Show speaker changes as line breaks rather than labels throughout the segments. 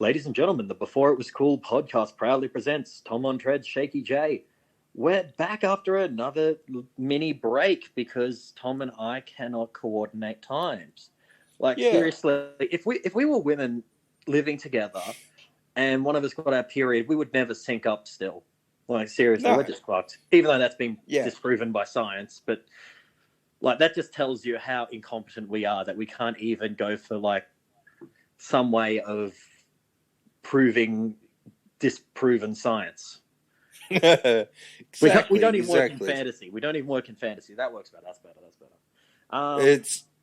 Ladies and gentlemen, the Before It Was Cool podcast proudly presents Tom on Treads, Shakey Jay. We're back after another mini break because Tom and I cannot coordinate times. Seriously, if we were women living together and one of us got our period, we would never sync up still. Seriously, we're just fucked. Even though that's been disproven by science, but that just tells you how incompetent we are, that we can't even go for some way of proving disproven science.
Exactly,
we don't even work in fantasy. We don't even work in fantasy. That works better. That's better.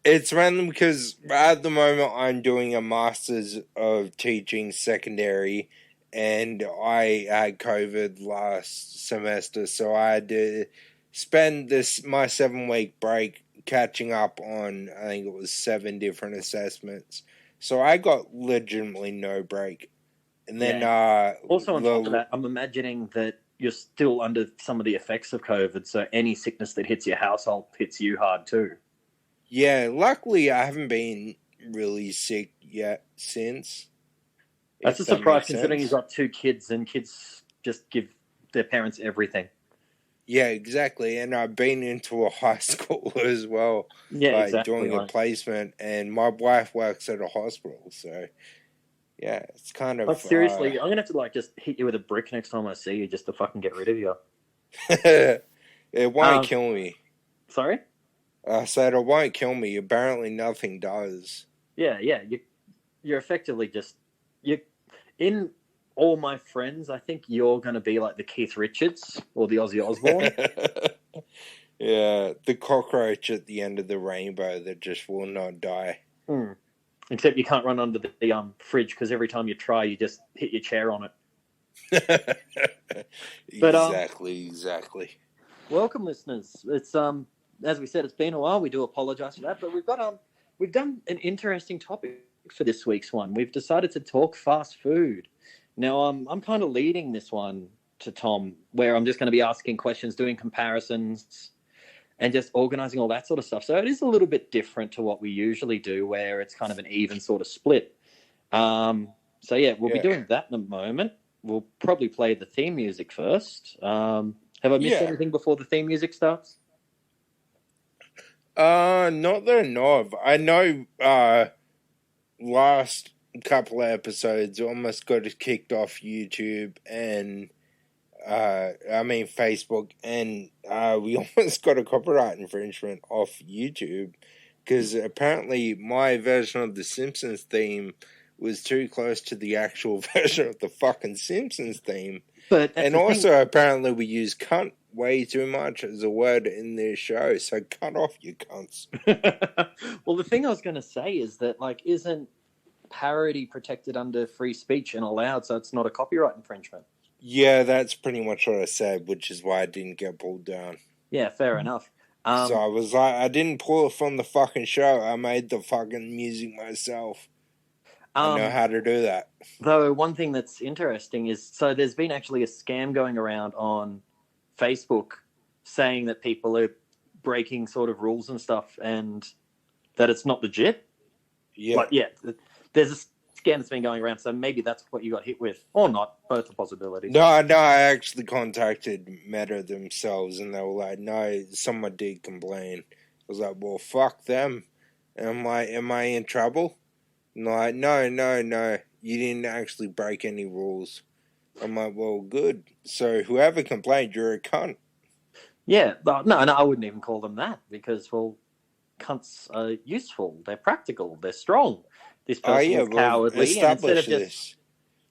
It's random because at the moment I'm doing a master's of teaching secondary, and I had COVID last semester, so I had to spend my 7-week break catching up on, I think it was 7 different assessments. So I got legitimately no break. And then
also on top of that, I'm imagining that you're still under some of the effects of COVID, so any sickness that hits your household hits you hard too.
Yeah, luckily I haven't been really sick yet since.
That's a surprise considering you've got 2 kids and kids just give their parents everything.
Yeah, exactly. And I've been into a high school as well.
Yeah, exactly.
Doing a placement, and my wife works at a hospital, so yeah, it's kind of...
seriously, I'm going to have to just hit you with a brick next time I see you just to fucking get rid of you.
It won't kill me.
Sorry?
I said it won't kill me. Apparently nothing does.
Yeah. You're effectively just... In all my friends, I think you're going to be like the Keith Richards or the Ozzy Osbourne.
Yeah, the cockroach at the end of the rainbow that just will not die.
Except you can't run under the fridge because every time you try, you just hit your chair on it.
Exactly.
Welcome, listeners. It's as we said, it's been a while. We do apologise for that, but we've done an interesting topic for this week's one. We've decided to talk fast food. Now, I'm kind of leading this one to Tom, where I'm just going to be asking questions, doing comparisons, and just organising all that sort of stuff. So it is a little bit different to what we usually do, where it's kind of an even sort of split. We'll be doing that in a moment. We'll probably play the theme music first. Have I missed anything before the theme music starts?
Not that I know of. I know last couple of episodes almost got it kicked off YouTube and Facebook, and we almost got a copyright infringement off YouTube because apparently my version of the Simpsons theme was too close to the actual version of the fucking Simpsons theme. And also apparently we use cunt way too much as a word in this show, so cut off, you cunts.
Well, the thing I was going to say is that isn't parody protected under free speech and allowed, so it's not a copyright infringement?
Yeah, that's pretty much what I said, which is why I didn't get pulled down.
Yeah, fair enough.
So I was like, I didn't pull it from the fucking show. I made the fucking music myself. I know how to do that.
Though one thing that's interesting is, so there's been actually a scam going around on Facebook saying that people are breaking sort of rules and stuff and that it's not legit.
Yeah.
There's a scam that's been going around, so maybe that's what you got hit with, or not. Both are possibilities.
No, I actually contacted Meta themselves, and they were like, no, someone did complain. I was like, well, fuck them. And I'm like, am I in trouble? And they're like, no, you didn't actually break any rules. I'm like, well, good. So whoever complained, you're a cunt.
Yeah, no, I wouldn't even call them that, because, well, cunts are useful, they're practical, they're strong. This person is cowardly.
Establish this.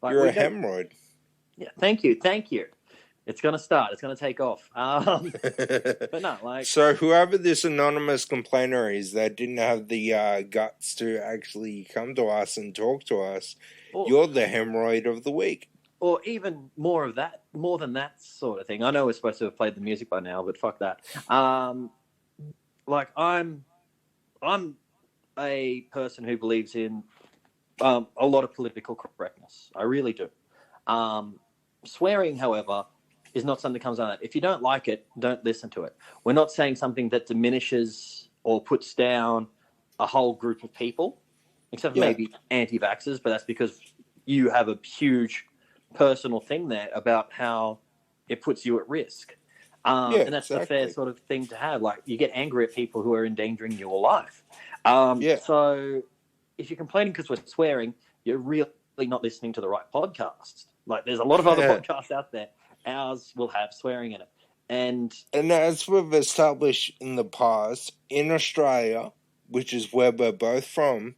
You're a hemorrhoid.
Yeah, thank you. It's going to start. It's going to take off. But no,
So whoever this anonymous complainer is that didn't have the guts to actually come to us and talk to us, you're the hemorrhoid of the week.
Or even more than that sort of thing. I know we're supposed to have played the music by now, but fuck that. I'm a person who believes in a lot of political correctness. I really do. Swearing, however, is not something that comes out of that. If you don't like it, don't listen to it. We're not saying something that diminishes or puts down a whole group of people, except for maybe anti-vaxxers, but that's because you have a huge personal thing there about how it puts you at risk. And that's a fair sort of thing to have. Like, you get angry at people who are endangering your life. So if you're complaining because we're swearing, you're really not listening to the right podcasts. Like, there's a lot of other podcasts out there. Ours will have swearing in it. And
as we've established in the past, in Australia, which is where we're both from,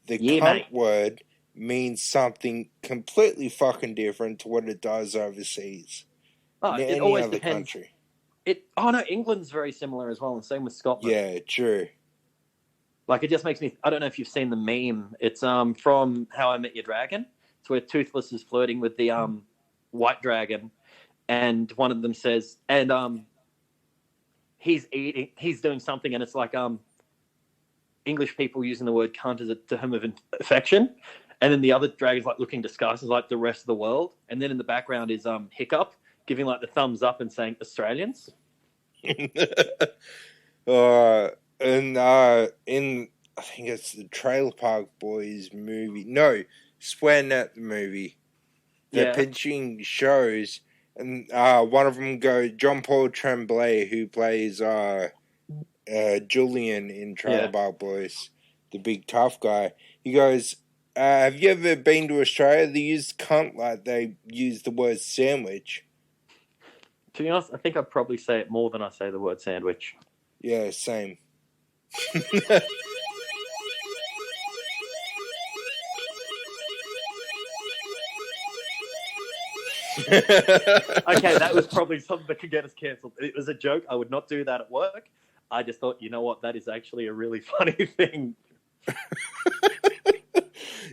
the cunt word means something completely fucking different to what it does overseas. In any other country.
No, England's very similar as well, and same with Scotland.
Yeah, true.
Like, it just makes me... I don't know if you've seen the meme. It's from How I Met Your Dragon. It's where Toothless is flirting with the white dragon, and one of them says... And he's doing something, and it's like English people using the word cunt as a term of affection, and then the other dragon's like looking disgusted as like the rest of the world, and then in the background is Hiccup giving like the thumbs up and saying Australians.
In I think it's the Trailer Park Boys movie. No, SwearNet the movie. They're pitching shows, and one of them goes John Paul Tremblay, who plays Julian in Trailer Park Boys, the big tough guy. He goes, have you ever been to Australia? They use cunt like they use the word sandwich.
To be honest, I think I'd probably say it more than I say the word sandwich.
Yeah, same.
Okay, that was probably something that could get us cancelled. It was a joke. I would not do that at work. I just thought, you know what, that is actually a really funny thing.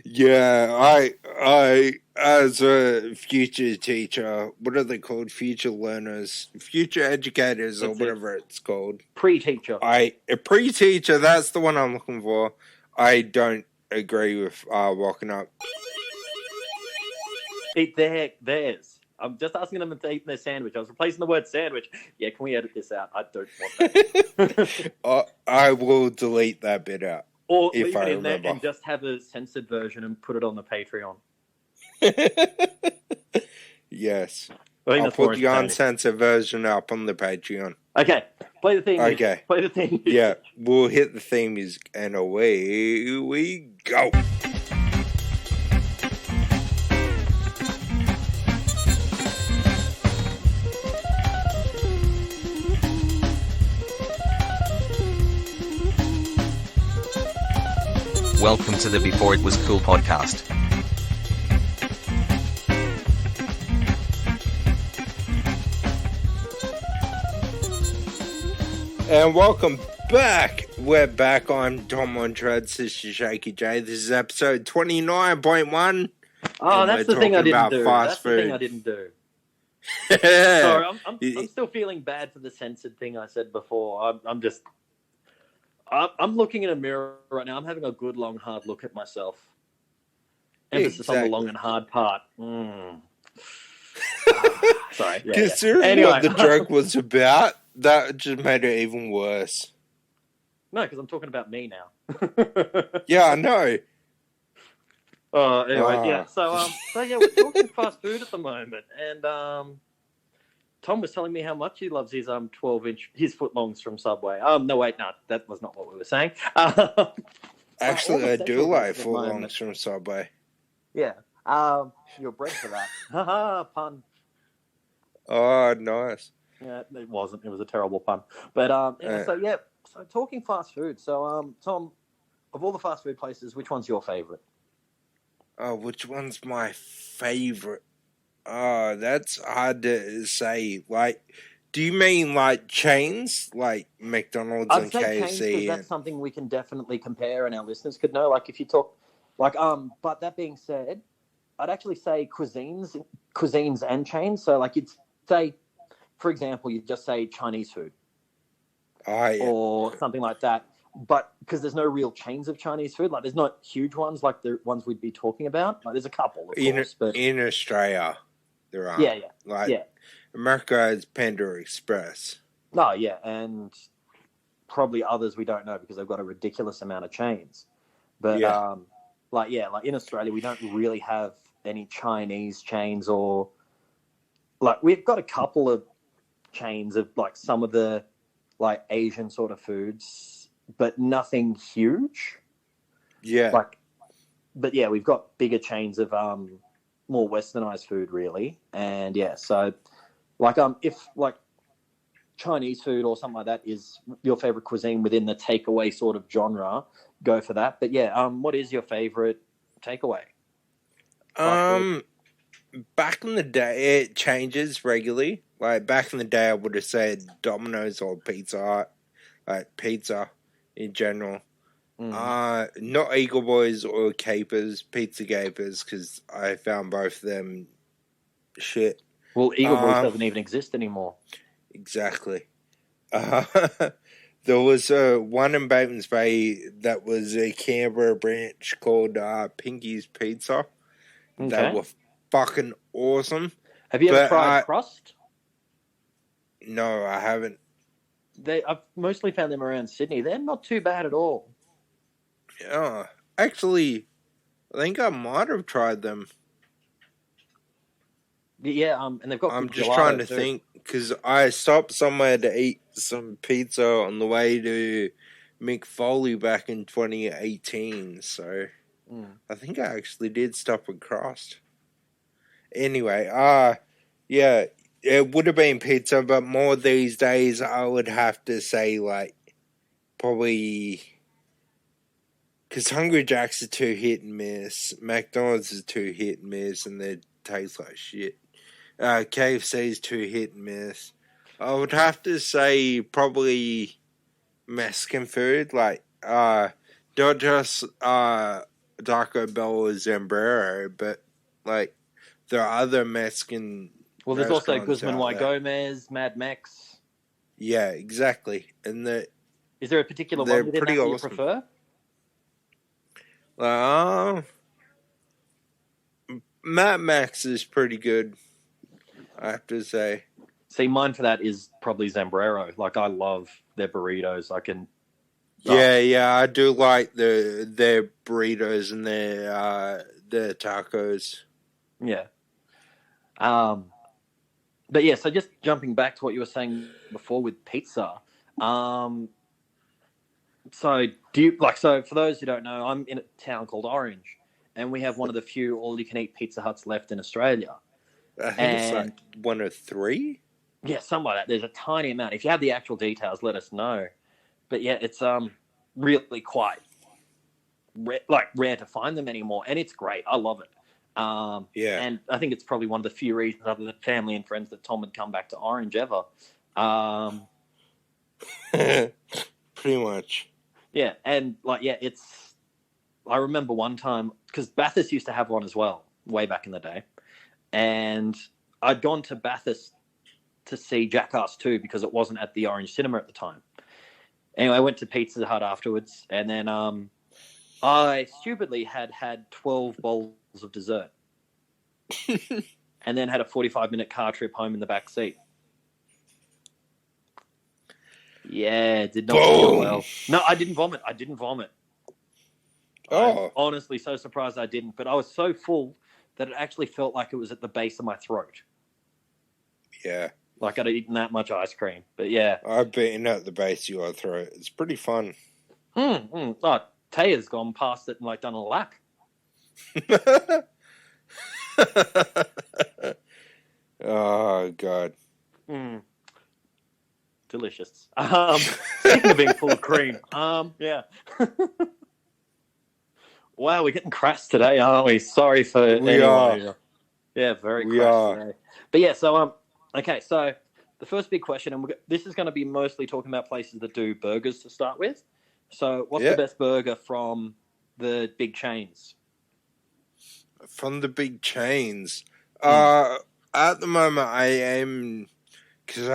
Yeah, I as a future teacher, what are they called? Future learners, future educators, or whatever it's called.
Pre-teacher.
A pre-teacher, that's the one I'm looking for. I don't agree with walking up.
Eat theirs. I'm just asking them to eat their sandwich. I was replacing the word sandwich. Yeah, can we edit this out? I don't want that.
I will delete that bit out.
Or leave it in there and just have a censored version and put it on the Patreon.
Yes. I'll put the uncensored version up on the Patreon.
Okay. Play the theme music.
Okay.
Play the theme music.
Yeah. We'll hit the theme music and away we go.
Welcome to the Before It Was Cool podcast.
And welcome back. We're back on Tom on Treads. This is Shakey Jay. This is episode 29.1.
Oh, that's the thing I didn't do. That's the thing I didn't do. Sorry, I'm still feeling bad for the censored thing I said before. I'm looking in a mirror right now. I'm having a good, long, hard look at myself. Emphasis on the long and hard part. Sorry.
Considering what the joke was about, that just made it even worse.
No, because I'm talking about me now.
Yeah, I know.
Anyway, yeah. So yeah, we're talking fast food at the moment, and Tom was telling me how much he loves his 12-inch footlongs from Subway. No, wait, no, that was not what we were saying.
Actually, I do like footlongs from Subway.
Yeah, you're bred for that. Haha, pun.
Oh, nice.
Yeah, it wasn't. It was a terrible pun. But so talking fast food. So Tom, of all the fast food places, which one's your favorite?
Oh, which one's my favorite? Oh, that's hard to say. Like, do you mean like chains, like McDonald's and KFC?
I'd say chains, because that's something we can definitely compare, and our listeners could know. Like, if you talk, like, but that being said, I'd actually say cuisines and chains. So, like, you'd say, for example, you'd just say Chinese food, or something like that. But because there's no real chains of Chinese food, like there's not huge ones like the ones we'd be talking about. Like, there's a couple, of course, but
in Australia, there are.
Yeah.
America is Panda Express.
No, yeah, and probably others we don't know because they've got a ridiculous amount of chains. But like in Australia, we don't really have any Chinese chains or like we've got a couple of chains of like some of the like Asian sort of foods, but nothing huge.
Yeah.
Like, but yeah, we've got bigger chains of more westernized food really, and yeah, so like if like Chinese food or something like that is your favorite cuisine within the takeaway sort of genre, go for that. But yeah, what is your favorite takeaway?
Back in the day, it changes regularly. Like back in the day, I would have said Domino's or Pizza Hut, like pizza in general. Not Eagle Boys or Capers, Pizza Gapers, because I found both of them shit.
Well, Eagle Boys doesn't even exist anymore.
Exactly. There was one in Batemans Bay that was a Canberra branch called Pinky's Pizza.
Okay.
They were fucking awesome.
Have you ever tried crust?
No, I haven't.
I've mostly found them around Sydney. They're not too bad at all.
Yeah, actually, I think I might have tried them.
Yeah, and they've got.
I'm just trying to think because I stopped somewhere to eat some pizza on the way to Mick Foley back in 2018. So I think I actually did stop at crust. Anyway, yeah, it would have been pizza, but more these days I would have to say like probably. Because Hungry Jack's are too hit and miss. McDonald's is too hit and miss, and they taste like shit. KFC's too hit and miss. I would have to say probably Mexican food, like not just Taco Bell or Zambrero, but like there are other Mexican.
Well, there's also Guzman Y Gomez, Mad Mex.
Yeah, exactly. And
is there a particular one within that you prefer?
Mad Max is pretty good, I have to say.
See, mine for that is probably Zambrero. Like, I love their burritos. I can.
Yeah, I do like their burritos and their tacos.
Yeah. But yeah, so just jumping back to what you were saying before with pizza. So do you so for those who don't know, I'm in a town called Orange, and we have one of the few all-you-can-eat Pizza Huts left in Australia.
I think it's like 1 or 3.
Yeah, something like that. There's a tiny amount. If you have the actual details, let us know. But yeah, it's really quite rare to find them anymore, and it's great. I love it.
Yeah,
and I think it's probably one of the few reasons, other than family and friends, that Tom had come back to Orange ever.
Pretty much.
Yeah, and it's. I remember one time because Bathurst used to have one as well, way back in the day, and I'd gone to Bathurst to see Jackass 2 because it wasn't at the Orange Cinema at the time. Anyway, I went to Pizza Hut afterwards, and then I stupidly had 12 bowls of dessert, and then had a 45-minute car trip home in the back seat. Yeah, it did not feel well. No, I didn't vomit.
Oh.
I'm honestly so surprised I didn't, but I was so full that it actually felt like it was at the base of my throat.
Yeah.
Like I'd eaten that much ice cream. But yeah.
I've been at the base of your throat. It's pretty fun.
Oh, Teja's gone past it and done a lap.
Oh, God.
Delicious. Speaking of being full of cream, yeah. Wow, we're getting crass today, aren't we? Sorry for
we are.
Yeah, very crass today. But yeah, so okay, so the first big question, and this is going to be mostly talking about places that do burgers to start with. So, what's the best burger from the big chains?
From the big chains, at the moment, I am. Because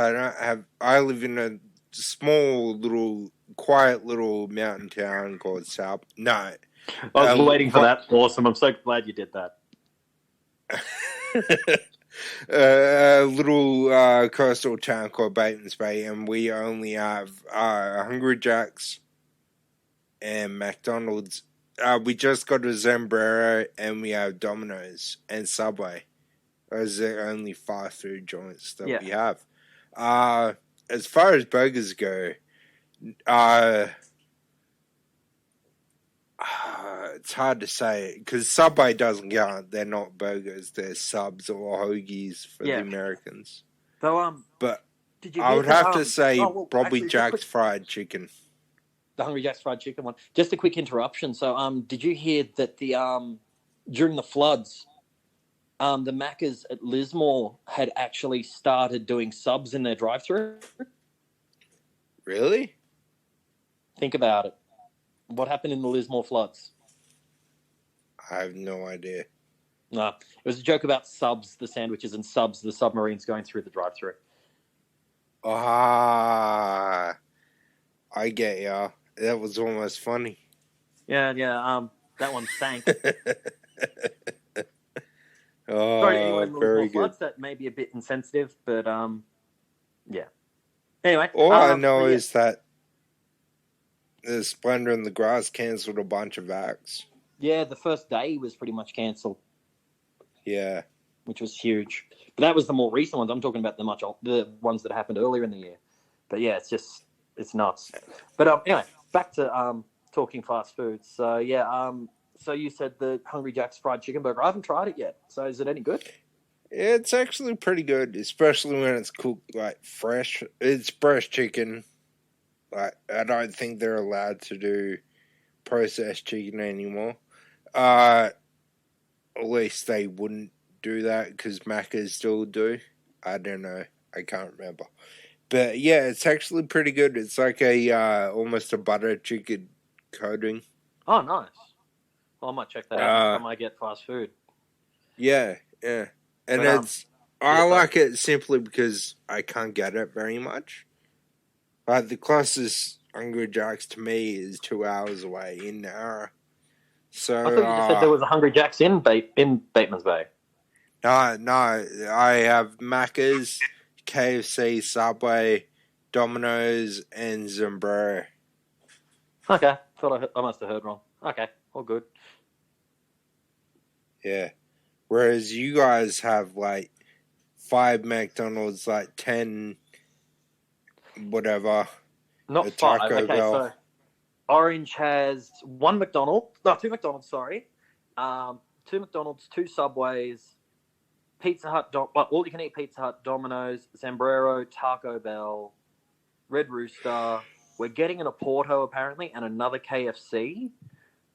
I live in a small little, quiet little mountain town called South. No.
I was waiting for that. Awesome. I'm so glad you did that.
A little coastal town called Batemans Bay, and we only have Hungry Jack's and McDonald's we just got a Zambrero and we have Domino's and Subway. Those are the only fast food joints that we have. As far as burgers go, it's hard to say because Subway doesn't count. They're not burgers. They're subs or hoagies for the Americans.
So,
but
did you
I would have to say probably
actually,
Jack's Fried Chicken.
The Hungry Jack's Fried Chicken one. Just a quick interruption. So, did you hear that during the floods, the Maccas at Lismore had actually started doing subs in their drive-thru?
Really?
Think about it. What happened in the Lismore floods?
I have no idea.
No, it was a joke about subs, the sandwiches, and subs, the submarines going through the drive-thru.
I get ya. That was almost funny.
Yeah. That one sank.
Oh,
sorry, anyway,
very good.
floods, that may be a bit insensitive, but yeah. Anyway,
all I know is that the Splendor in the Grass cancelled a bunch of acts.
Yeah, the first day was pretty much cancelled.
Yeah,
which was huge. But that was the more recent ones. I'm talking about the ones that happened earlier in the year. But yeah, it's nuts. But anyway, back to talking fast food. So yeah, so you said the Hungry Jack's Fried Chicken Burger. I haven't tried it yet. So is it any good?
It's actually pretty good, especially when it's cooked like fresh. It's fresh chicken. Like, I don't think they're allowed to do processed chicken anymore. At least they wouldn't do that because Macca's still do. I don't know. I can't remember. But yeah, it's actually pretty good. It's like almost a butter chicken coating.
Oh, nice. Well, I might check that out. I might get fast food.
Yeah. And I like it simply because I can't get it very much. The closest Hungry Jack's to me is 2 hours away in Nara. So
I thought you just said there was a Hungry Jack's in Bateman's Bay.
No. I have Macca's, KFC, Subway, Domino's, and Zambrero.
Okay. Thought I must have heard wrong. Okay. All good.
Yeah. Whereas you guys have like 5 McDonald's, like 10 whatever.
Not 5. Okay, so Orange has 2 McDonald's, sorry. 2 McDonald's, 2 Subways, Pizza Hut, all you can eat Pizza Hut, Domino's, Zambrero, Taco Bell, Red Rooster. We're getting an Oporto apparently and another KFC.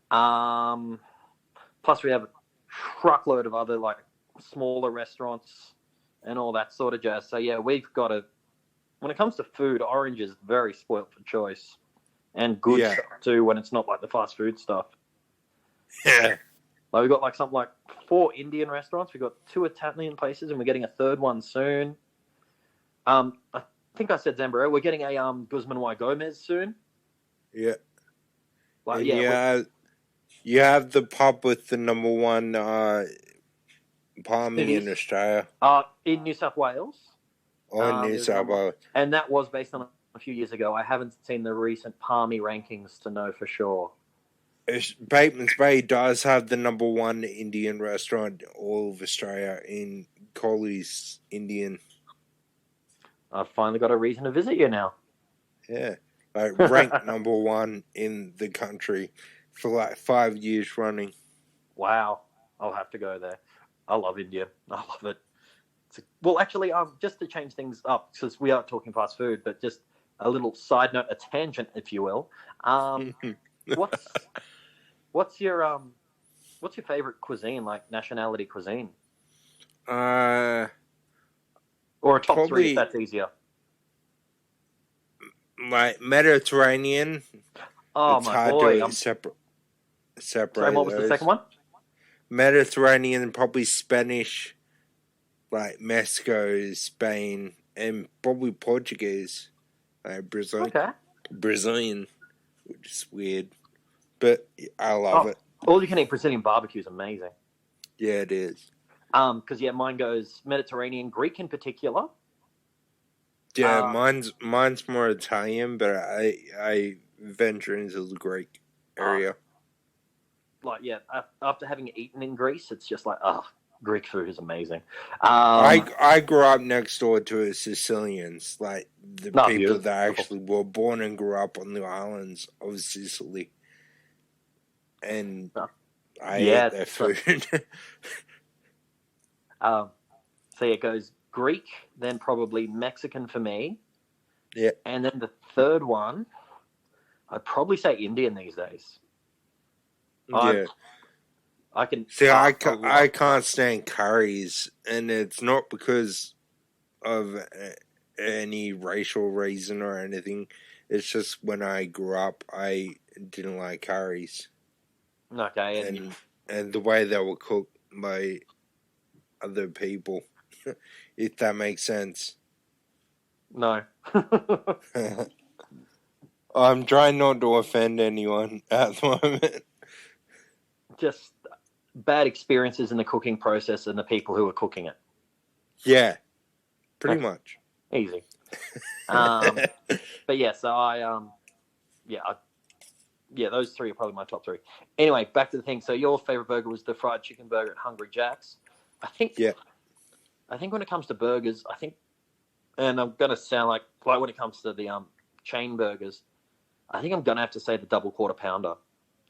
Plus we have a truckload of other like smaller restaurants and all that sort of jazz. So yeah, we've got when it comes to food, Orange is very spoilt for choice and good stuff too when it's not like the fast food stuff.
Yeah.
Like we've got like something like 4 Indian restaurants. We've got 2 Italian places and we're getting a 3rd one soon. I think I said Zambrero. We're getting a Guzman y Gomez soon.
Yeah.
Like,
you have the pub with the number 1 palmy in Australia.
In New South Wales.
In New South Wales.
And that was based on a few years ago. I haven't seen the recent palmy rankings to know for sure.
Bateman's Bay does have the number 1 Indian restaurant in all of Australia in Colley's Indian.
I've finally got a reason to visit you now.
Yeah. Like ranked number 1 in the country for like 5 years running.
Wow. I'll have to go there. I love India. I love it. Well, actually, just to change things up, because we are talking fast food, but just a little side note, a tangent, if you will. What's your favorite cuisine, like nationality cuisine? Or a top 3 if that's easier.
Like Mediterranean.
Oh,
it's
my
hard
boy.
to separate.
Sorry, what was the second one?
Mediterranean, probably Spanish, like Mexico, Spain, and probably Portuguese. Brazil. Okay. Brazilian, which is weird. But I love it.
All you can eat Brazilian barbecue is amazing.
Yeah, it is.
Because mine goes Mediterranean, Greek in particular.
Yeah, mine's more Italian, but I venture into the Greek area.
like, yeah, after having eaten in Greece, it's just like, Greek food is amazing.
I grew up next door to Sicilians, like the people that actually were born and grew up on the islands of Sicily, and I ate their food.
So it goes Greek, then probably Mexican for me.
Yeah.
And then the third one, I'd probably say Indian these days.
Yeah.
I can
see. I can't stand curries, and it's not because of any racial reason or anything. It's just when I grew up, I didn't like curries.
Okay.
And the way they were cooked by other people, if that makes sense.
No.
I'm trying not to offend anyone at the moment.
Just bad experiences in the cooking process and the people who are cooking it.
Yeah, pretty much.
Easy. But yeah, so those three are probably my top three. Anyway, back to the thing. So your favorite burger was the fried chicken burger at Hungry Jack's. I think when it comes to burgers, and I'm gonna sound like when it comes to the chain burgers, I think I'm gonna have to say the double quarter pounder.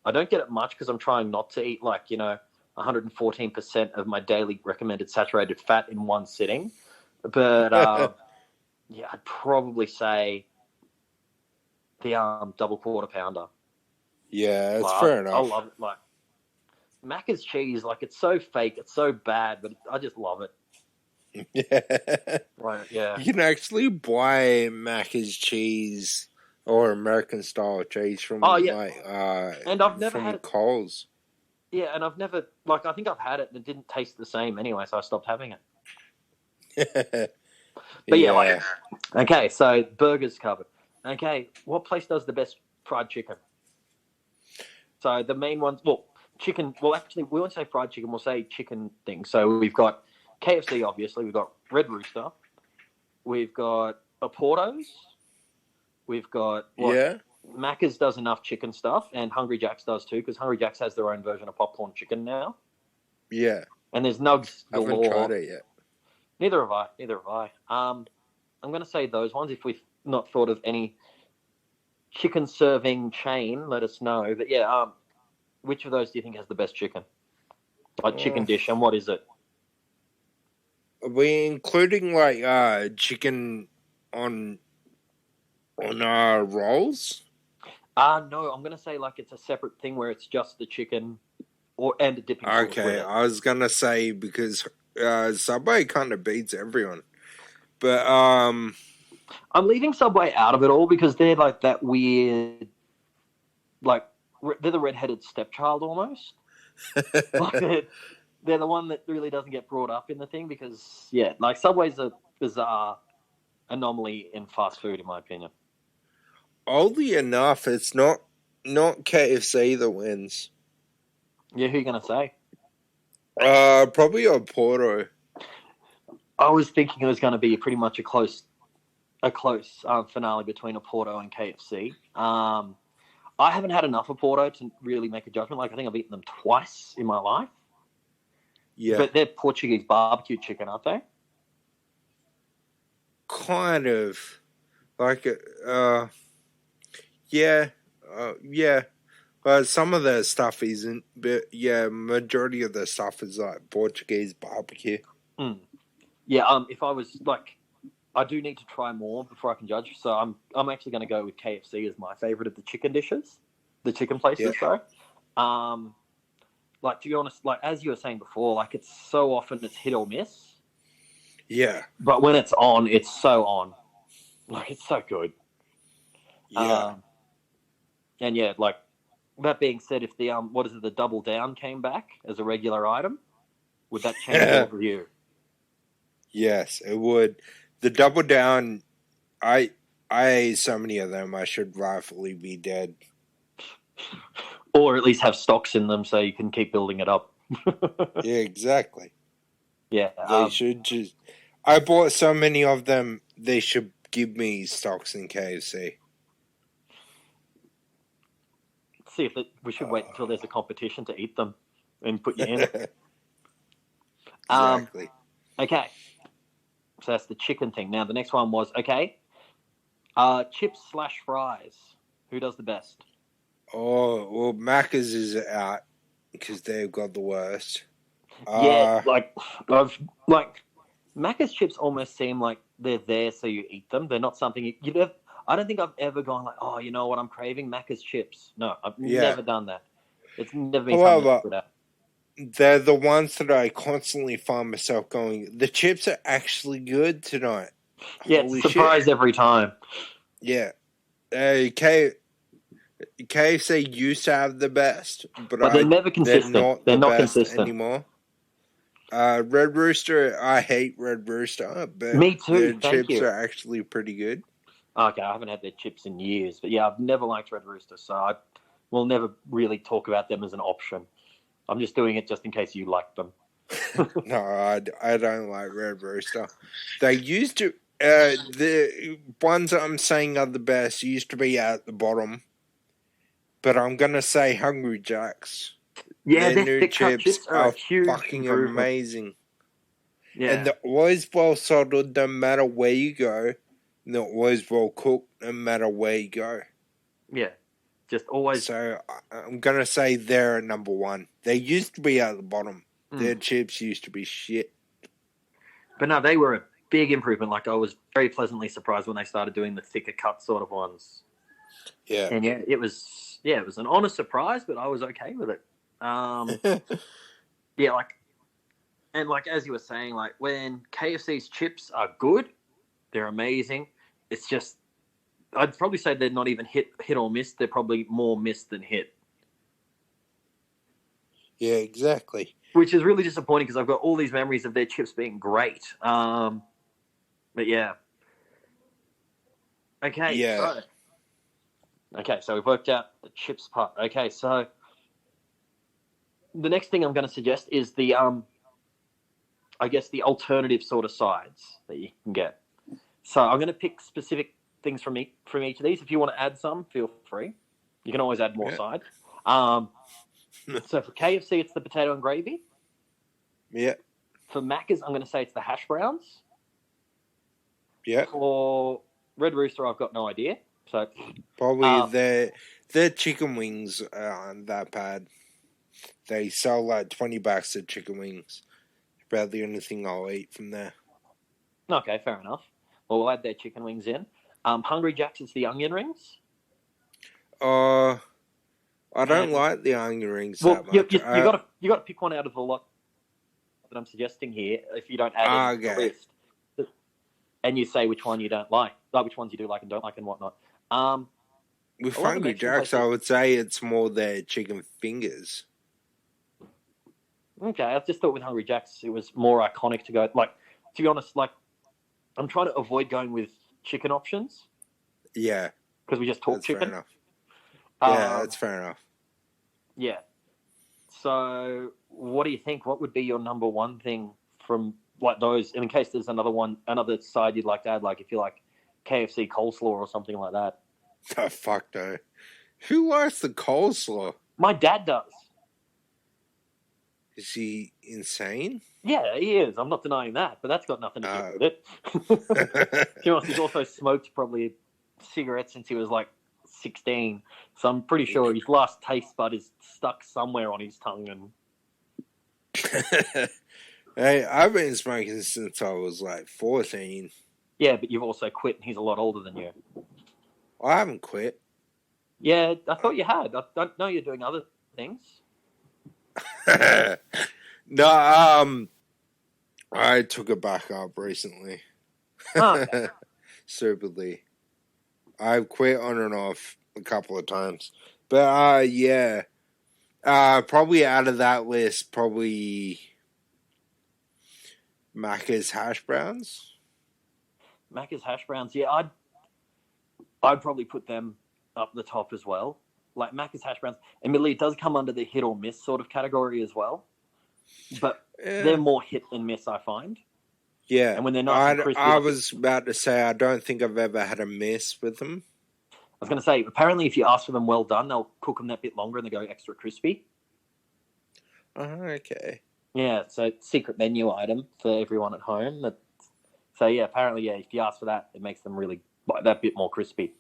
I don't get it much because I'm trying not to eat 114% of my daily recommended saturated fat in one sitting. But I'd probably say the double quarter pounder.
Yeah, that's fair enough.
I love it. Like Macca's cheese, it's so fake, it's so bad, but I just love it.
Yeah.
Right, yeah.
You can actually buy Macca's cheese or American style cheese from
and I've never had
Coles.
Yeah, and I've never I think I've had it and it didn't taste the same anyway, so I stopped having it. But yeah, okay, so burgers covered. Okay, what place does the best fried chicken? So the main ones, chicken. Well, actually, we won't say fried chicken. We'll say chicken things. So we've got KFC, obviously. We've got Red Rooster. We've got Porto's. We've got Macca's does enough chicken stuff, and Hungry Jack's does too, because Hungry Jack's has their own version of popcorn chicken now.
Yeah.
And there's nugs galore.
I haven't tried it yet.
Neither have I. I'm going to say those ones. If we've not thought of any chicken serving chain, let us know. But yeah, which of those do you think has the best chicken? Chicken dish, and what is it?
Are we including chicken on rolls?
No, I'm gonna say it's a separate thing where it's just the chicken and a dipping sauce.
Okay, I was gonna say because Subway kind of beats everyone, but I'm
leaving Subway out of it all because they're that weird, they're the redheaded stepchild almost. They're the one that really doesn't get brought up in the thing because Subway's a bizarre anomaly in fast food in my opinion.
Oddly enough, it's not KFC that wins.
Yeah, who are you gonna say?
Probably a Porto.
I was thinking it was going to be pretty much a close finale between a Porto and KFC. I haven't had enough of Porto to really make a judgment. I think I've eaten them twice in my life.
Yeah,
but they're Portuguese barbecue chicken, aren't they?
Kind of, yeah. Some of the stuff isn't, but yeah, majority of the stuff is Portuguese barbecue.
Mm. Yeah, if I was I do need to try more before I can judge. So I'm actually going to go with KFC as my favorite of the chicken dishes, the chicken places.
Yeah.
Sorry. To be honest, as you were saying before, it's so often it's hit or miss.
Yeah.
But when it's on, it's so on. It's so good.
Yeah.
And yeah, that being said, if the the double down came back as a regular item, would that change your review?
Yes, it would. The double down, I ate so many of them, I should rightfully be dead.
Or at least have stocks in them so you can keep building it up.
Yeah, exactly.
Yeah.
They should just... I bought so many of them, they should give me stocks in KFC.
see if we should wait until there's a competition to eat them and put you in.
Exactly.
Okay. So that's the chicken thing. Now, the next one was, chips / fries. Who does the best?
Oh, well, Macca's is out because they've got the worst.
Yeah, Macca's chips almost seem like they're there so you eat them. They're not something you'd have. I don't think I've ever gone like, oh, you know what, I'm craving Macca's chips. No, I've never done that. It's never been something that's good at.
They're the ones that I constantly find myself going, the chips are actually good tonight.
Yeah, Holy it's a surprise shit. Every time.
Yeah. KFC used to have the best, but
they're never consistent.
They're not consistent anymore. Red Rooster, I hate Red Rooster, but
me too.
Their chips are actually pretty good.
Okay, I haven't had their chips in years, but yeah, I've never liked Red Rooster, so I will never really talk about them as an option. I'm just doing it just in case you like them.
No, I don't like Red Rooster. They used to, the ones I'm saying are the best used to be at the bottom, but I'm going to say Hungry Jack's.
Yeah,
their new chips
are
fucking amazing. Yeah. And they're always well salted no matter where you go. And they're always well cooked no matter where you go.
Yeah, just always.
So I'm going to say they're number one. They used to be at the bottom. Their chips used to be shit.
But no, they were a big improvement. Like, I was very pleasantly surprised when they started doing the thicker cut sort of ones.
Yeah.
And it was an honest surprise, but I was okay with it. Yeah, as you were saying, like, when KFC's chips are good, they're amazing. It's just, I'd probably say they're not even hit or miss. They're probably more miss than hit.
Yeah, exactly.
Which is really disappointing because I've got all these memories of their chips being great. But yeah. Okay.
Yeah.
So we've worked out the chips part. Okay, so the next thing I'm going to suggest is the, I guess, the alternative sort of sides that you can get. So I'm going to pick specific things from each of these. If you want to add some, feel free. You can always add more sides. So for KFC, it's the potato and gravy.
Yeah.
For Macca's, I'm going to say it's the hash browns.
Yeah.
For Red Rooster, I've got no idea. So
probably their chicken wings aren't that bad. They sell like $20 of chicken wings. About the only thing I'll eat from there.
Okay, fair enough. Well, we'll add their chicken wings in. Hungry Jack's is the onion rings.
I don't like the onion rings that much.
You got to pick one out of the lot that I'm suggesting here. If you don't add it to the list, and you say which one you don't like which ones you do like and don't like, and whatnot.
With Hungry Jack's, I would say it's more their chicken fingers.
Okay, I just thought with Hungry Jack's it was more iconic to go. Like, to be honest, like, I'm trying to avoid going with chicken options.
Yeah,
because we just talk chicken.
Fair enough. Yeah, that's fair enough.
Yeah. So, what do you think? What would be your number one thing from like those? And in case there's another side you'd like to add, like if you like KFC coleslaw or something like that.
Oh, fuck no. Who likes the coleslaw?
My dad does.
Is he insane?
Yeah, he is. I'm not denying that, but that's got nothing to do with it. To be honest, he's also smoked probably cigarettes since he was like 16, so I'm pretty sure his last taste bud is stuck somewhere on his tongue. And
hey, I've been smoking since I was like 14.
Yeah, but you've also quit, and he's a lot older than you.
I haven't quit.
Yeah, I thought you had. I don't know you're doing other things.
No, I took it back up recently.
Okay.
Stupidly. I've quit on and off a couple of times. But, yeah. Probably out of that list, probably Macca's hash browns.
Macca's hash browns, yeah, I'd probably put them up the top as well. Like Macca's hash browns, admittedly, it does come under the hit or miss sort of category as well. But they're more hit than miss, I find.
Yeah.
And when they're not crispy,
I was about to say, I don't think I've ever had a miss with them.
was going to say, apparently if you ask for them well done, they'll cook them that bit longer and they go extra crispy.
Okay.
Yeah, so secret menu item for everyone at home. So yeah, apparently, yeah, if you ask for that, it makes them really like that bit more crispy.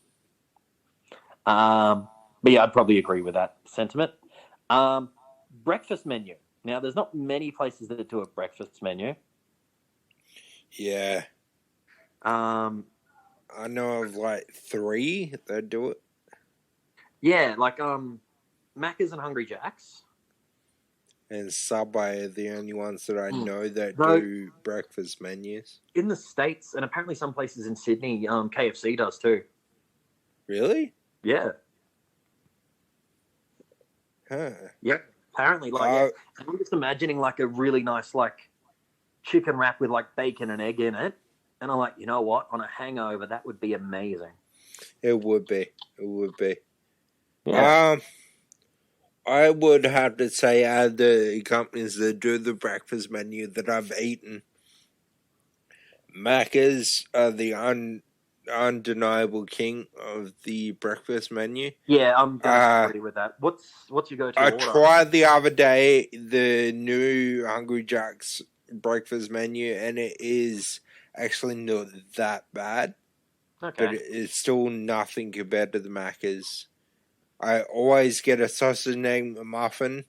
But yeah, I'd probably agree with that sentiment. Breakfast menu. Now, there's not many places that do a breakfast menu.
Yeah.
Um,
I know of like 3 that do it.
yeah, like Macca's and Hungry Jack's.
And Subway are the only ones that I know that
Though,
do breakfast menus.
In the States, and apparently some places in Sydney, KFC does too.
Really?
Yeah.
Huh.
Yeah. Apparently, like, I'm just imagining like a really nice like chicken wrap with like bacon and egg in it, and I'm like, you know what? On a hangover, that would be amazing.
It would be. It would be.
Yeah.
I would have to say out of the companies that do the breakfast menu that I've eaten, Macca's are the undeniable king of the breakfast menu.
Yeah, I'm gonna agree with that. What's your go-to
I
order?
tried the other day the new Hungry Jack's breakfast menu, and it is actually not that bad.
Okay.
But it's still nothing compared to the Macca's. I always get a sausage and egg muffin,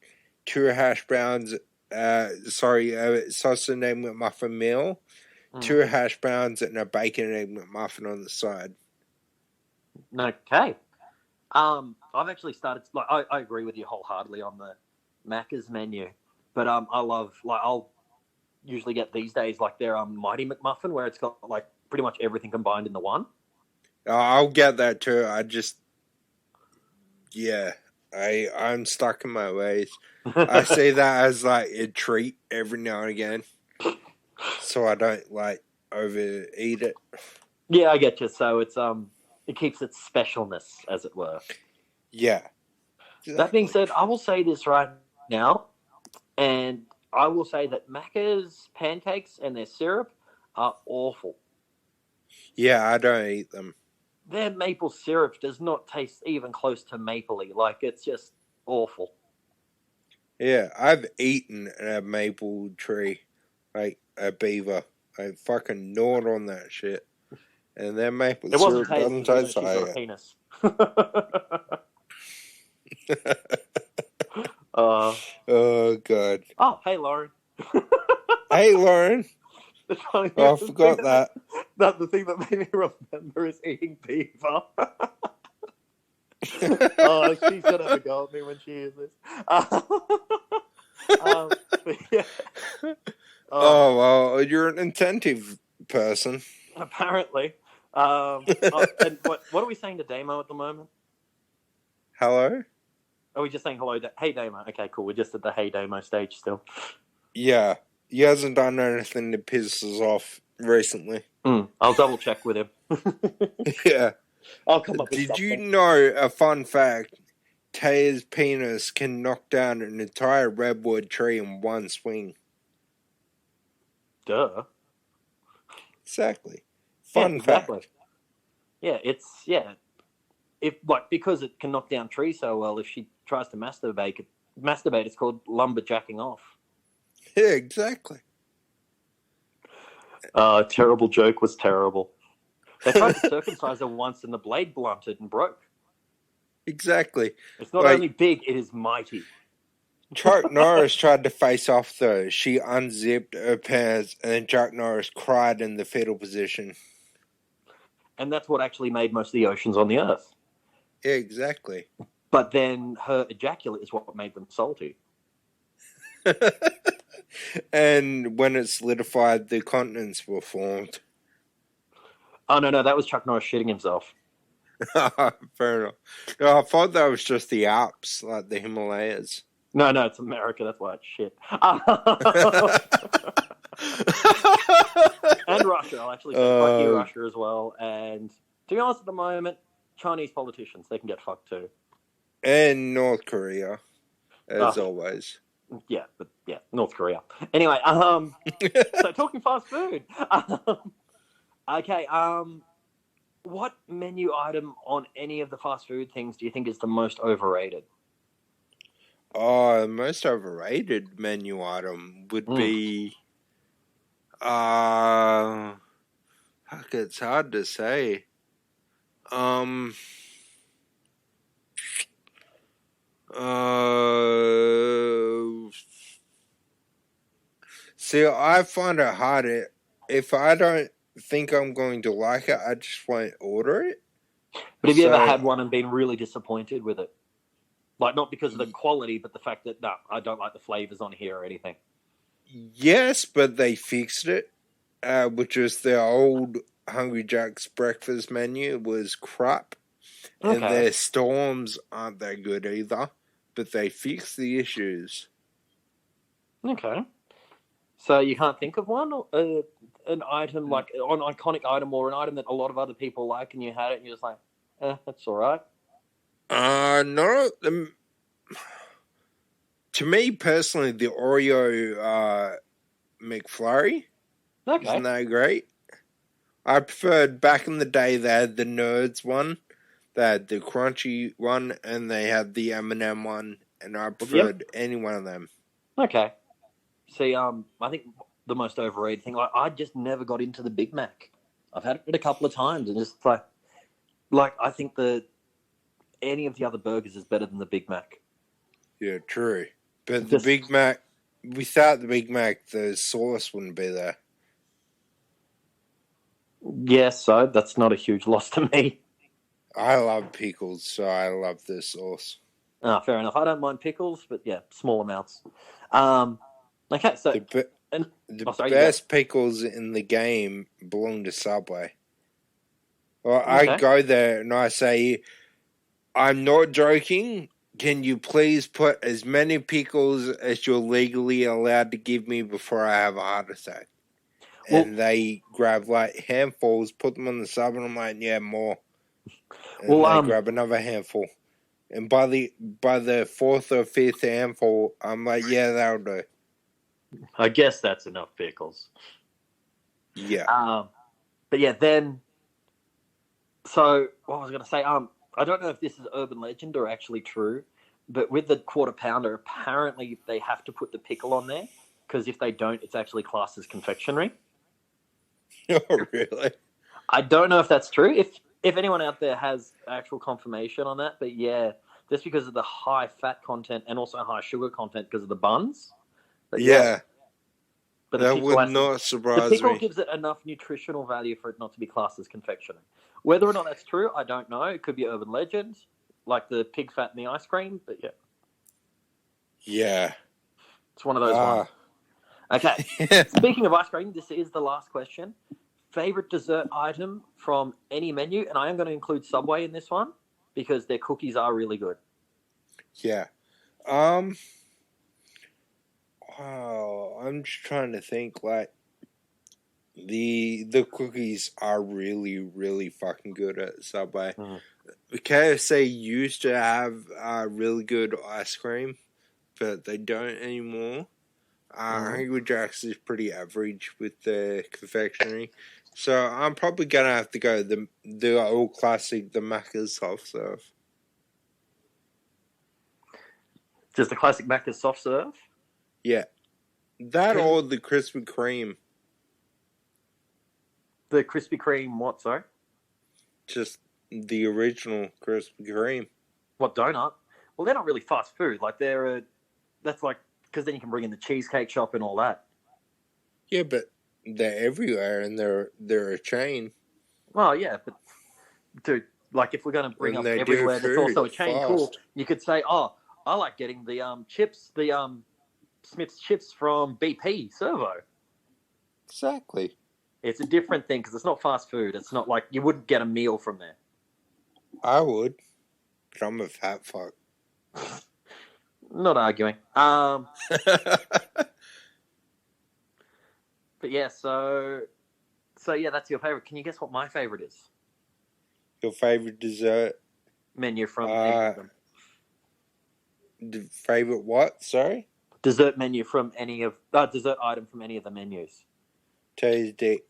2 hash browns, sausage and egg McMuffin meal, 2 hash browns, and a bacon and egg McMuffin on the side.
Okay. I've actually started, like, I agree with you wholeheartedly on the Macca's menu, but I love, like, I'll usually get these days, like, their Mighty McMuffin, where it's got, like, pretty much everything combined in the one.
I'll get that too. I'm stuck in my ways. I see that as like a treat every now and again, so I don't like overeat it.
Yeah, I get you. So it's it keeps its specialness, as it were.
Yeah.
Exactly. That being said, I will say this right now, and I will say that Macca's pancakes and their syrup are awful.
Yeah, I don't eat them.
Their maple syrup does not taste even close to mapley. Like, it's just awful.
Yeah, I've eaten a maple tree, like a beaver. I fucking gnawed on that shit. And their maple syrup doesn't taste like it.
Penis.
Oh, God.
Oh, hey, Lauren.
Hey, Lauren. I forgot that.
The thing that made me remember is eating beaver. Oh, she's going to have a go at me when she hears this. Yeah.
Oh, well, you're an attentive person.
Apparently. And what are we saying to Damo at the moment?
Hello?
Are we just saying hello? Hey, Damo. Okay, cool. We're just at the hey, Damo stage still.
Yeah. He hasn't done anything that pisses us off recently.
I'll double check with him.
Yeah.
I'll come up with
Did
something.
you know a fun fact? Teja's penis can knock down an entire redwood tree in one swing.
Duh.
Exactly. Fun fact.
Yeah, because it can knock down trees so well, if she tries to masturbate, it's called lumberjacking off.
Yeah, exactly.
Terrible joke was terrible. They tried to circumcise her once and the blade blunted and broke.
Exactly.
It's not only big, it is mighty.
Chuck Norris tried to face off though. She unzipped her pants and then Chuck Norris cried in the fetal position.
And that's what actually made most of the oceans on the Earth.
Yeah, exactly.
But then her ejaculate is what made them salty.
And when it solidified, the continents were formed.
Oh, no, that was Chuck Norris shitting himself.
Fair enough. No, I thought that was just the Alps, like the Himalayas.
No, it's America. That's why it's shit. And Russia. I'll actually say fuck you, Russia, as well. And to be honest, at the moment, Chinese politicians, they can get fucked too.
And North Korea, as always.
Yeah, North Korea. Anyway, so talking fast food. Okay, what menu item on any of the fast food things do you think is the most overrated?
Oh, the most overrated menu item would be. Fuck, it's hard to say. See, I find it hard. If I don't think I'm going to like it, I just won't order it.
But have you ever had one and been really disappointed with it? Like, not because of the quality, but the fact that, no, I don't like the flavors on here or anything.
Yes, but they fixed it, which was the old Hungry Jack's breakfast menu was crap.
Okay.
And their storms aren't that good either, but they fixed the issues.
Okay. So you can't think of one? An item, like an iconic item or an item that a lot of other people like and you had it and you're just like, that's all right?
No. To me personally, the Oreo McFlurry isn't that great. I preferred back in the day they had the Nerds one, they had the Crunchy one, and they had the M&M one, and I preferred any one of them.
Okay. See, I think the most overrated thing, I just never got into the Big Mac. I've had it a couple of times and just like I think that any of the other burgers is better than the Big Mac.
Yeah, true. But the Big Mac, without the Big Mac, the sauce wouldn't be there.
Yes, so that's not a huge loss to me.
I love pickles, so I love the sauce.
Fair enough. I don't mind pickles, but yeah, small amounts. Okay, so
the best pickles in the game belong to Subway. Well, I go there and I say, I'm not joking. Can you please put as many pickles as you're legally allowed to give me before I have a heart attack? And they grab like handfuls, put them on the sub, and I'm like, yeah, more. And they grab another handful. And by the fourth or fifth handful, I'm like, yeah, that'll do.
I guess that's enough pickles.
Yeah.
But yeah, then. So what I was going to say, I don't know if this is urban legend or actually true, but with the quarter pounder, apparently they have to put the pickle on there because if they don't, it's actually classed as confectionery.
Oh, really?
I don't know if that's true. If anyone out there has actual confirmation on that, but yeah, just because of the high fat content and also high sugar content because of the buns. But
yeah.
But
that would not surprise me.
The pickle gives it enough nutritional value for it not to be classed as confectionery. Whether or not that's true, I don't know. It could be urban legend, like the pig fat in the ice cream, but yeah.
Yeah.
It's one of those ones. Okay. Speaking of ice cream, this is the last question. Favorite dessert item from any menu, and I am going to include Subway in this one because their cookies are really good.
Yeah. I'm just trying to think. Like the cookies are really, really fucking good at Subway. KFC used to have really good ice cream, but they don't anymore. Hungry Jack's is pretty average with the confectionery, so I'm probably gonna have to go the old classic, the Macca's soft serve.
Just the classic Macca's soft serve.
Yeah, that or the Krispy Kreme.
The Krispy Kreme, what? Sorry,
just the original Krispy Kreme.
What, donut? Well, they're not really fast food. Like that's like. Because then you can bring in the cheesecake shop and all that.
Yeah, but they're everywhere and they're a chain.
Well, yeah, but dude, like if we're going to bring up everywhere, that's also a chain. Fast. Cool. You could say, oh, I like getting the chips, the Smith's chips from BP Servo.
Exactly.
It's a different thing because it's not fast food. It's not like you wouldn't get a meal from there.
I would, but I'm a fat fuck.
Not arguing. But yeah, so yeah, that's your favorite. Can you guess what my favorite is?
Your favorite dessert
menu from any of them?
The favorite what? Sorry?
Dessert menu from any of dessert item from any of the menus.
Teja's dick.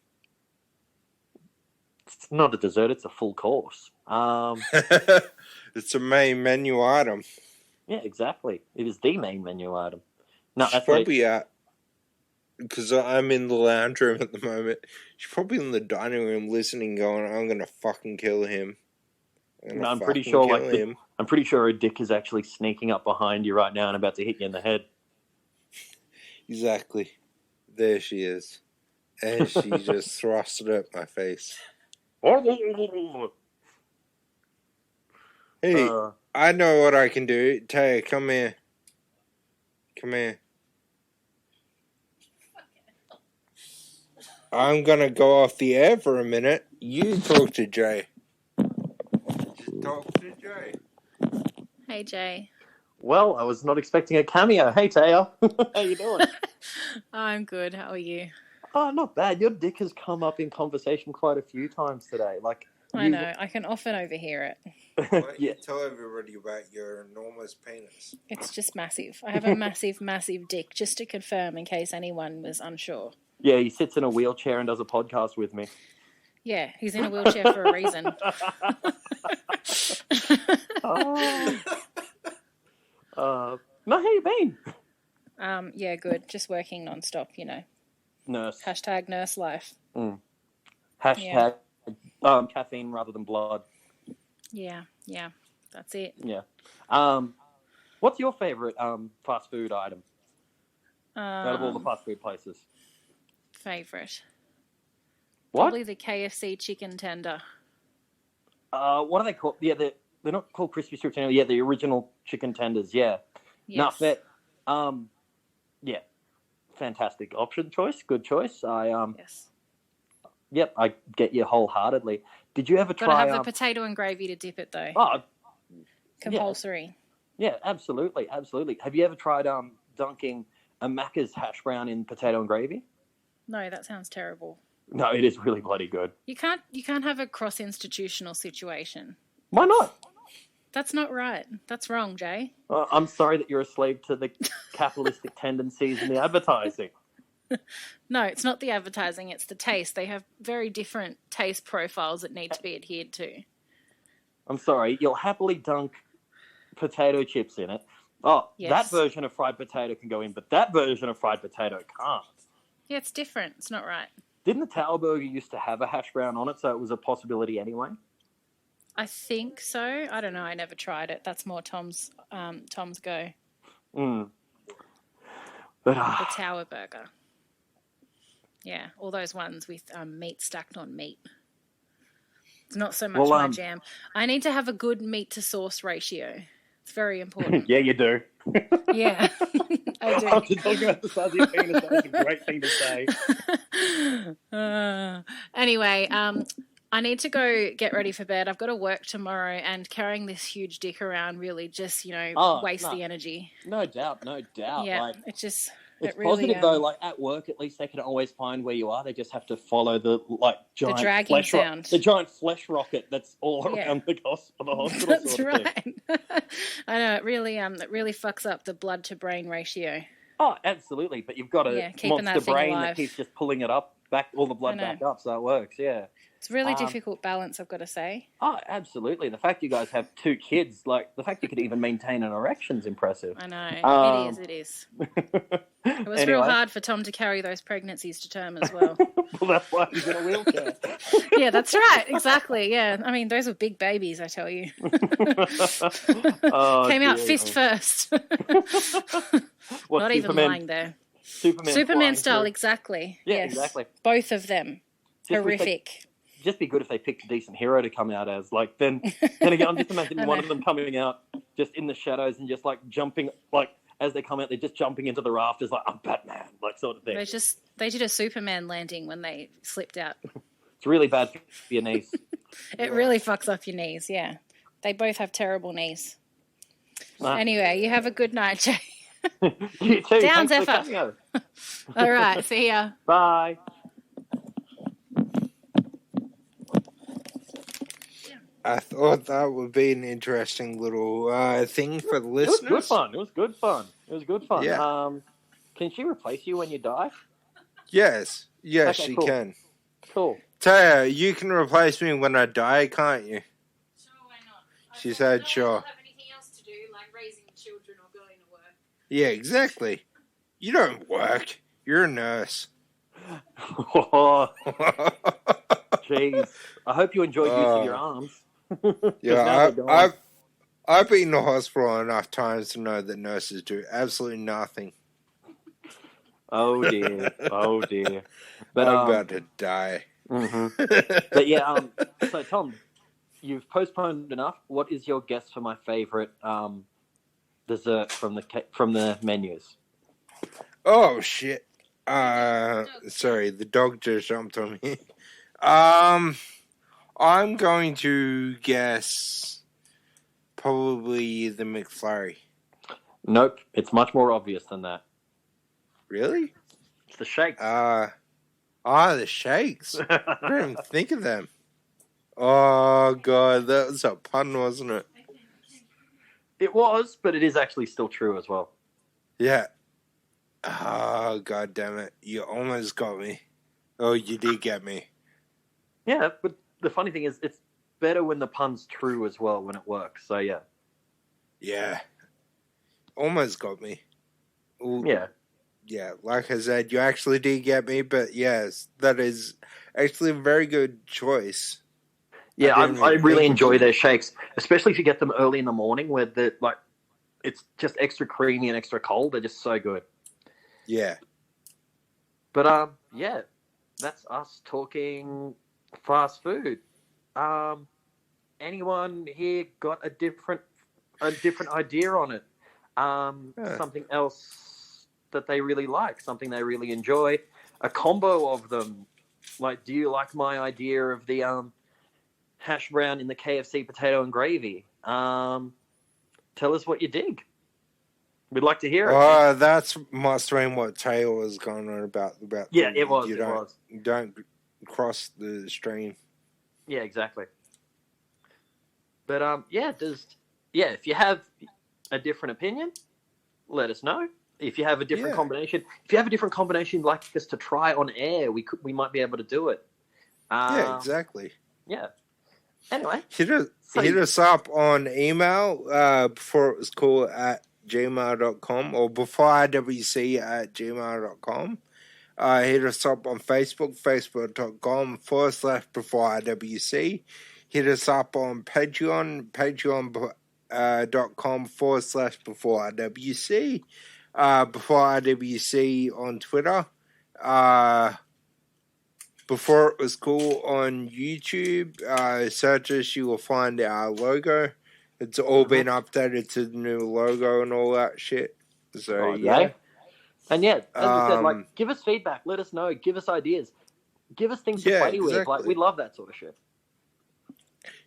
It's not a dessert; it's a full course.
It's a main menu item.
Yeah, exactly. It is the main menu item. No,
She's
that's what
probably at, because I'm in the lounge room at the moment. She's probably in the dining room listening, going, "I'm gonna fucking kill him."
I'm pretty sure, I'm pretty sure her dick is actually sneaking up behind you right now and about to hit you in the head.
Exactly. There she is. And she just thrusted at my face. Hey, I know what I can do. Teja, come here. Come here. I'm gonna go off the air for a minute. You talk to Jay. Just talk to Jay.
Hey, Jay.
Well, I was not expecting a cameo. Hey, Teja. How you doing?
I'm good. How are you?
Oh, not bad. Your dick has come up in conversation quite a few times today.
I know. I can often overhear it.
Why don't you tell everybody about your enormous penis?
It's just massive. I have a massive, massive dick, just to confirm in case anyone was unsure.
Yeah, he sits in a wheelchair and does a podcast with me.
Yeah, he's in a wheelchair for a reason.
No, how you been?
Yeah, good. Just working non-stop,
Nurse.
Hashtag nurse life.
Hashtag caffeine rather than blood.
Yeah, that's it.
Yeah. What's your favourite fast food item out of all the fast food places?
Favourite?
What?
Probably the KFC chicken tender.
What are they called? Yeah, they're not called crispy strip tenders. Yeah, the original chicken tenders. Yeah.
Yes.
Yeah. Fantastic option choice. Good choice.
Yes.
Yep, I get you wholeheartedly. Did you ever try?
Gotta have the potato and gravy to dip it though.
Oh,
compulsory.
Yeah, absolutely. Have you ever tried dunking a Macca's hash brown in potato and gravy?
No, that sounds terrible.
No, it is really bloody good.
You can't have a cross-institutional situation.
Why not?
That's not right. That's wrong, Jay.
I'm sorry that you're a slave to the capitalistic tendencies in the advertising.
No, it's not the advertising, it's the taste. They have very different taste profiles that need to be adhered to.
I'm sorry, you'll happily dunk potato chips in it. Oh,
yes.
That version of fried potato can go in, but that version of fried potato can't.
Yeah, it's different. It's not right.
Didn't the Tower Burger used to have a hash brown on it, so it was a possibility anyway?
I think so. I don't know. I never tried it. That's more Tom's go.
But
the Tower Burger. Yeah, all those ones with meat stacked on meat. It's not so much my jam. I need to have a good meat to sauce ratio. It's very important.
Yeah, you do.
Yeah, I do.
After talking about the size of your penis, that's a great thing to say.
Anyway, I need to go get ready for bed. I've got to work tomorrow, and carrying this huge dick around really just, wastes the energy.
No doubt.
Yeah,
It's
really,
positive though. Like at work, at least they can always find where you are. They just have to follow the giant
dragging sound,
the giant flesh rocket that's all around the hospital.
That's right. I know it really fucks up the blood to brain ratio.
Oh, absolutely. But you've got a monster brain that keeps just pulling it up, all the blood back up, so it works. Yeah.
It's a really difficult balance, I've got to say.
Oh, absolutely. The fact you guys have 2 kids, the fact you could even maintain an erection is impressive.
I know. It is. It was real hard for Tom to carry those pregnancies to term as well.
Well, that's why he's in a wheelchair.
Yeah, that's right. Exactly. Yeah. I mean, those were big babies, I tell you. Came out fist first. Not even lying there. Superman style, exactly.
Yeah,
yes.
Exactly.
Both of them. Horrific.
Just be good if they picked a decent hero to come out as. Then again, I'm just imagining one of them coming out just in the shadows and just jumping, as they come out, they're just jumping into the rafters I'm Batman, sort of thing.
They did a Superman landing when they slipped out.
It's really bad for your knees.
It really fucks up your knees, yeah. They both have terrible knees. Anyway, you have a good night, Jay.
You too.
Down,
Thanks for
Zephyr. All right, see ya.
Bye.
I thought that would be an interesting little thing for the listeners.
It was good fun.
Yeah.
Can she replace you when you die?
Yes,
Okay,
she
cool.
can.
Cool.
Teja, you can replace me when I die, can't you?
Sure, why not?
She said sure.
I don't have anything else to do, like raising children or going to work.
Yeah, exactly. You don't work. You're a nurse.
Oh, jeez. I hope you enjoyed use of your arms.
Yeah, I've been in the hospital enough times to know that nurses do absolutely nothing.
Oh dear. Oh dear. But
I'm about to die.
But yeah, so Tom, you've postponed enough. What is your guess for my favorite dessert from the menus?
Oh shit. Sorry, the dog just jumped on me. I'm going to guess probably the McFlurry.
Nope, it's much more obvious than that.
Really?
It's the shakes.
The shakes. I didn't even think of them. Oh god, that was a pun, wasn't it?
It was, but it is actually still true as well.
Yeah. Oh god damn it. You almost got me. Oh, you did get me.
Yeah, but the funny thing is it's better when the pun's true as well, when it works. So yeah.
Yeah. Almost got me. Ooh.
Yeah.
Yeah, like I said, you actually did get me, but yes, that is actually a very good choice.
Yeah, I really enjoy their shakes, especially if you get them early in the morning where it's just extra creamy and extra cold. They're just so good.
Yeah.
But yeah, that's us talking fast food. Anyone here got a different idea on it? Something else that they really like, something they really enjoy, a combo of them. Like, do you like my idea of the hash brown in the KFC potato and gravy? Tell us what you dig. We'd like to hear it.
Oh, that's must have been what Taylor was going on about.
Yeah, it was.
You don't cross the stream.
Yeah, exactly. But if you have a different opinion, let us know. If you have a different combination, you'd like us to try on air, we might be able to do it.
Yeah, exactly.
Yeah. Anyway,
hit us up on email before it was cool at gmail.com or before IWC at gmail.com. Hit us up on Facebook, facebook.com/before IWC. Hit us up on Patreon, patreon.com/before IWC. Before IWC on Twitter. Before it was cool on YouTube. Search us, you will find our logo. It's all been updated to the new logo and all that shit. So yeah.
And yeah, as we said, give us feedback, let us know, give us ideas, give us things to play with. Like, we love that sort of shit.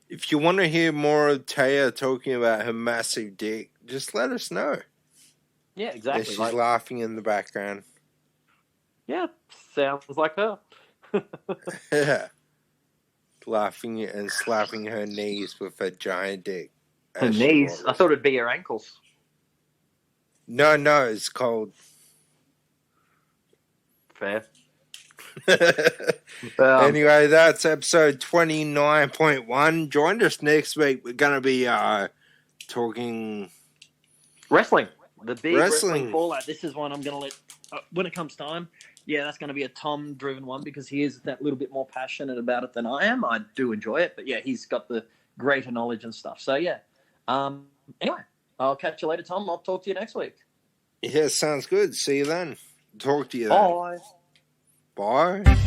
If you want to hear more of Teja talking about her massive dick, just let us know.
Yeah, exactly.
Yeah, she's laughing in the background.
Yeah, sounds like her.
Yeah. Laughing and slapping her knees with her giant dick.
Her knees? I thought it'd be her ankles.
No, it's cold.
Fair.
Anyway, that's episode 29.1. Join us next week. We're going to be talking...
wrestling. The big wrestling fallout. This is one I'm going to let... when it comes time, that's going to be a Tom-driven one because he is that little bit more passionate about it than I am. I do enjoy it, but he's got the greater knowledge and stuff. So, anyway, I'll catch you later, Tom. I'll talk to you next week.
Yeah, sounds good. See you then. Talk to you then.
Bye.
Bye.